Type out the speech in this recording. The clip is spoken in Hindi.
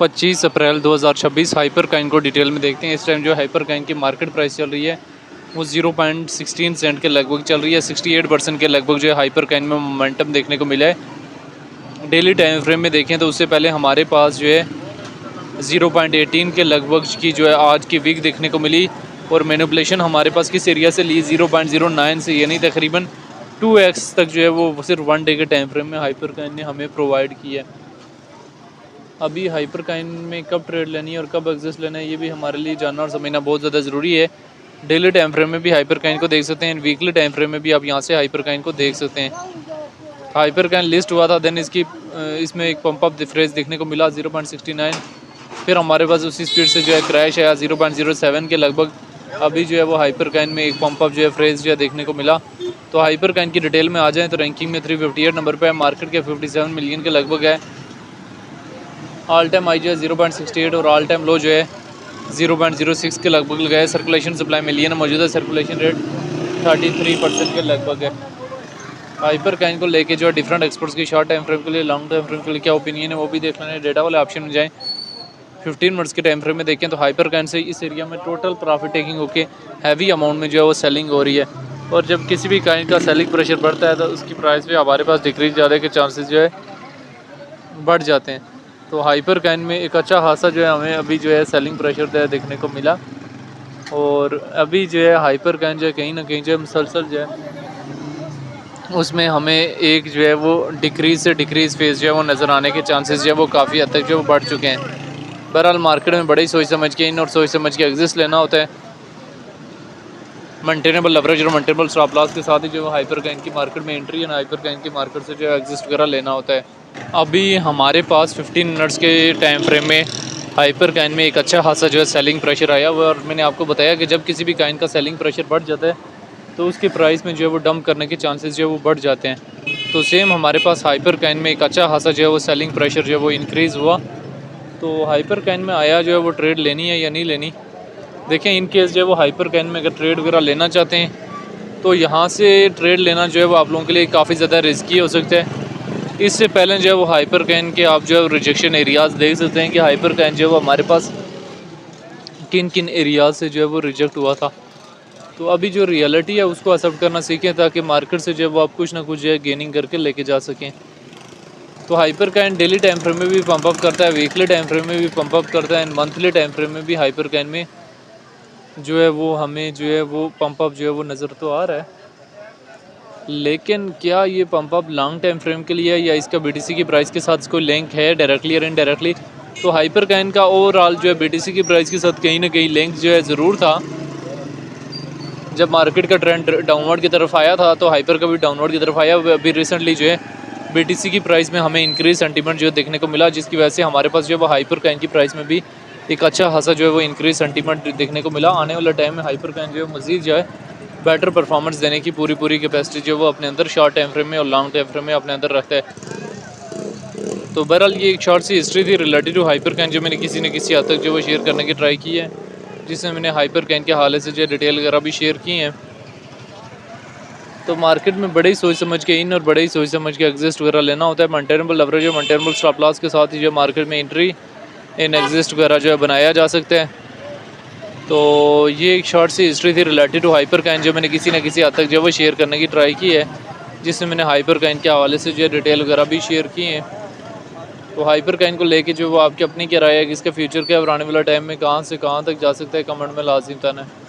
25 अप्रैल 2026 हाइपर काइन को डिटेल में देखते हैं। इस टाइम जो हाइपर काइन की मार्केट प्राइस चल रही है वो 0.16 सेंट के लगभग चल रही है। 68% के लगभग जो है हाइपर काइन में मोमेंटम देखने को मिला है। डेली टाइम फ्रेम में देखें तो उससे पहले हमारे पास जो है 0.18 के लगभग की जो है आज की वीक देखने को मिली और मैनिपुलेशन हमारे पास किस एरिया से ली 0.09 से, यानी तकरीबन 2x तक जो है वो सिर्फ 1 डे के टाइम फ्रेम में हाइपर काइन ने हमें प्रोवाइड किया है। अभी हाइपर काइन में कब ट्रेड लेनी है और कब एग्जिस्ट लेना है ये भी हमारे लिए जानना और समझना बहुत ज़्यादा ज़रूरी है। डेली टाइम फ्रेम में भी हाइपर काइन को देख सकते हैं, वीकली टाइम फ्रेम में भी आप यहाँ से हाइपर काइन को देख सकते हैं। हाइपर काइन लिस्ट हुआ था, देन इसमें एक पंप अप डिफरेंस देखने को मिला 0.69, फिर हमारे पास उसी स्पीड से जो है क्रैश आया 0.07 के लगभग। अभी जो है वो हाइपर काइन में एक पंप अप जो है फ्रेज जो है देखने को मिला। तो हाइपर काइन की डिटेल में आ जाएँ तो रैंकिंग में 358 नंबर पर है, मार्केट के 57 मिलियन के लगभग है। ऑल टाइम हाई जो है 0.68 और ऑल टाइम लो जो है 0.06 के लगभग लगाए। सर्कुलेशन सप्लाई मिलियन मौजूदा सर्कुलेशन रेट 33% के लगभग है। हाइपर काइन को लेके जो है डिफरेंट एक्सपर्ट्स की शॉर्ट टाइम फ्रेम के लिए, लॉन्ग टाइम फ्रेम के लिए क्या ओपिनियन है वो भी देख लेना। डेटा वाले ऑप्शन में जाएँ, 15 मिनट्स के टाइम फ्रेम में देखें तो हाइपर काइन से इस एरिया में टोटल प्रॉफिट टेकिंग होके हैवी अमाउंट में जो है वो सेलिंग हो रही है। और जब किसी भी काइन का सेलिंग प्रेशर बढ़ता है तो उसकी प्राइस भी हमारे पास डिक्रीज ज़्यादा के चांसेस जो है बढ़ जाते हैं। तो हाइपर काइन में एक अच्छा खासा जो है हमें अभी जो है सेलिंग प्रेशर देखने को मिला और अभी जो है हाइपर काइन जो है कहीं ना कहीं जो है मुसलसल जो है उसमें हमें एक जो है वो डिक्रीज से डिक्रीज फेज जो है वो नज़र आने के चांसेस जो है वो काफ़ी हद तक जो बढ़ चुके हैं। बहरहाल मार्केट में बड़ी सोच समझ के इन और सोच समझ के एग्जिस्ट लेना होता है। मेंटेनेबल लेवरेज और मेंटेनेबल स्टॉप लॉस के साथ ही जो हाइपर काइन की मार्केट में एंट्री है, हाइपर काइन की मार्केट से जो है एग्जिस्ट वगैरह लेना होता है। अभी हमारे पास 15 मिनट्स के टाइम फ्रेम में हाइपर काइन में एक अच्छा खासा जो है सेलिंग प्रेशर आया हुआ है और मैंने आपको बताया कि जब किसी भी काइन का सेलिंग प्रेशर बढ़ जाता है तो उसके प्राइस में जो है वो डंप करने के चांसेस जो है वो बढ़ जाते हैं। तो सेम हमारे पास हाइपर काइन में एक अच्छा खासा जो है वो सेलिंग प्रेशर जो है वो इंक्रीज़ हुआ। तो हाइपर काइन में आया जो है वो ट्रेड लेनी है या नहीं लेनी, देखें। इन केस जो है वो हाइपर काइन में अगर ट्रेड वगैरह लेना चाहते हैं तो यहाँ से ट्रेड लेना जो है वो आप लोगों के लिए काफ़ी ज़्यादा रिस्की हो सकता है। इससे पहले जो है वो हाइपर काइन के आप जो है रिजेक्शन एरियाज़ देख सकते हैं कि हाइपर काइन जो है वो हमारे पास किन किन एरियाज़ से जो है वो रिजेक्ट हुआ था। तो अभी जो रियलिटी है उसको एक्सेप्ट करना सीखें ताकि मार्केट से जो है वो आप कुछ ना कुछ जो है गेनिंग करके लेके जा सकें। तो हाइपर काइन डेली टाइम फ्रेम में भी पंप अप करता है, वीकली टाइम फ्रेम में भी पंप अप करता है, मंथली टाइम फ्रेम में भी हाइपर काइन में जो है वो हमें जो है वो पंप अप जो है वो नज़र तो आ रहा है। लेकिन क्या ये pump up long time frame के लिए है या इसका बीटीसी की प्राइस के साथ कोई लिंक है डायरेक्टली और इनडायरेक्टली? तो हाइपर काइन का ओवरऑल जो है बीटीसी की प्राइस के साथ कहीं ना कहीं लिंक जो है ज़रूर था। जब मार्केट का ट्रेंड डाउनवर्ड की तरफ आया था तो हाइपर का भी डाउनवर्ड की तरफ आया। अभी रिसेंटली जो है बीटीसी की प्राइस में हमें इंक्रीज सेंटीमेंट जो है देखने को मिला, जिसकी वजह से हमारे पास जो है वो हाइपर काइन की प्राइस में भी एक अच्छा खासा जो है वो इंक्रीज सेंटीमेंट देखने को मिला। आने वाले टाइम में हाइपर काइन जो है मज़ीद जो है बेटर परफॉर्मेंस देने की पूरी कैपेसिटी जो वो अपने अंदर शॉर्ट टाइम फ्रेम में और लॉन्ग टाइम फ्रेम में अपने अंदर रखता है। तो बहरहाल ये एक शॉर्ट सी हिस्ट्री थी रिलेटेड टू हाइपर काइन जो मैंने किसी न किसी हद तक जो वो शेयर करने की ट्राई की है, जिसमें मैंने हाइपर काइन के हाल से जो डिटेल वगैरह भी शेयर की हैं। तो मार्केट में बड़े ही सोच समझ के इन और बड़े ही सोच समझ के एग्जिस्ट वगैरह लेना होता है। मेंटेनेबल लेवरेज और मेंटेनेबल स्टॉप लॉस के साथ ही जो मार्केट में एंट्री इन एग्जिस्ट वगैरह जो है बनाया जा सकता है। तो ये एक शॉर्ट सी हिस्ट्री थी रिलेटेड टू हाइपर काइन जो मैंने किसी न किसी हद तक जो वो शेयर करने की ट्राई की है, जिसमें मैंने हाइपर काइन के हवाले से जो है डिटेल वगैरह भी शेयर की हैं। तो हाइपर काइन को लेके जो वो आपकी अपनी क्या राय है कि इसका फ्यूचर क्या और आने वाला टाइम में कहाँ से कहाँ तक जा सकता है, कमेंट में लाजिम बताना है।